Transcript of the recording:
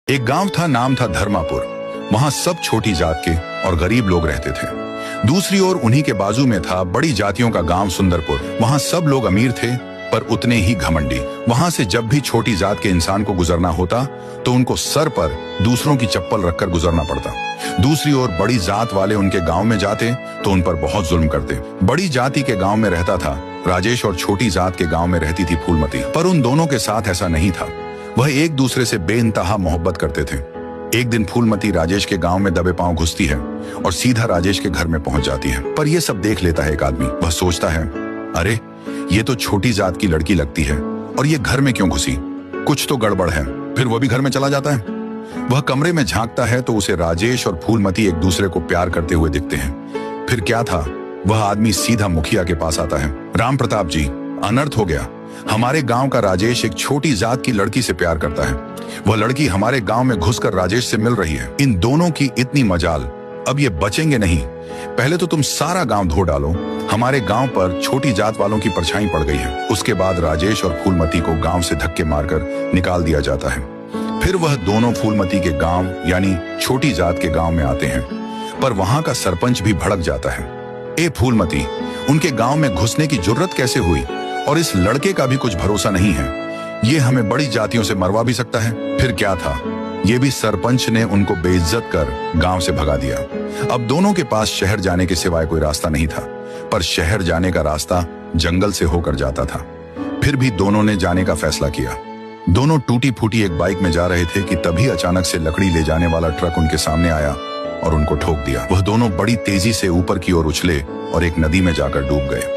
एक गांव था, नाम था धर्मापुर। वहां सब छोटी जात के और गरीब लोग रहते थे। दूसरी ओर उन्हीं के बाजू में था बड़ी जातियों का गांव सुंदरपुर। वहां सब लोग अमीर थे पर उतने ही घमंडी। वहां से जब भी छोटी जात के इंसान को गुजरना होता तो उनको सर पर दूसरों की चप्पल रखकर गुजरना पड़ता। दूसरी ओर बड़ी जात वाले उनके गांव में जाते तो उन पर बहुत जुल्म करते। बड़ी जाति के गांव में रहता था राजेश और छोटी जात के गांव में रहती थी फूलमती। पर उन दोनों के साथ ऐसा नहीं था। वह एक दूसरे से बेइंतहा मोहब्बत करते थे। एक दिन फूलमती राजेश के गांव में दबे पांव घुसती है और सीधा राजेश के घर में पहुंच जाती है। पर यह सब देख लेता है एक आदमी। वह सोचता है, अरे ये तो छोटी जात की लड़की लगती है और ये घर में क्यों घुसी, कुछ तो गड़बड़ है। फिर वह भी घर में चला जाता है। वह कमरे में झांकता है तो उसे राजेश और फूलमती एक दूसरे को प्यार करते हुए दिखते हैं। फिर क्या था, वह आदमी सीधा मुखिया के पास आता है। राम प्रताप जी, अनर्थ हो गया। हमारे गांव का राजेश एक छोटी जात की लड़की से प्यार करता है। वह लड़की हमारे गांव में घुसकर राजेश से मिल रही है। इन दोनों की इतनी मजाल, अब ये बचेंगे नहीं। पहले तो तुम सारा गांव धो डालो। हमारे गांव पर छोटी जात वालों की परछाई पड़ गई है। उसके बाद राजेश और फूलमती को गांव से धक्के मारकर निकाल दिया जाता है। फिर वह दोनों फूलमती के गांव यानी छोटी जात के गांव में आते हैं। पर वहां का सरपंच भी भड़क जाता है। ए फूलमती, उनके गांव में घुसने की जुर्रत कैसे हुई? और इस लड़के का भी कुछ भरोसा नहीं है। ये हमें बड़ी जातियों से मरवा भी सकता है। फिर क्या था, ये भी सरपंच ने उनको बेइज्जत कर गांव से भगा दिया। अब दोनों के पास शहर जाने के सिवाय कोई रास्ता नहीं था। पर शहर जाने का रास्ता जंगल से होकर जाता था। फिर भी दोनों ने जाने का फैसला किया। दोनों टूटी फूटी एक बाइक में जा रहे थे कि तभी अचानक से लकड़ी ले जाने वाला ट्रक उनके सामने आया और उनको ठोक दिया। वह दोनों बड़ी तेजी से ऊपर की ओर उछले और एक नदी में जाकर डूब गए।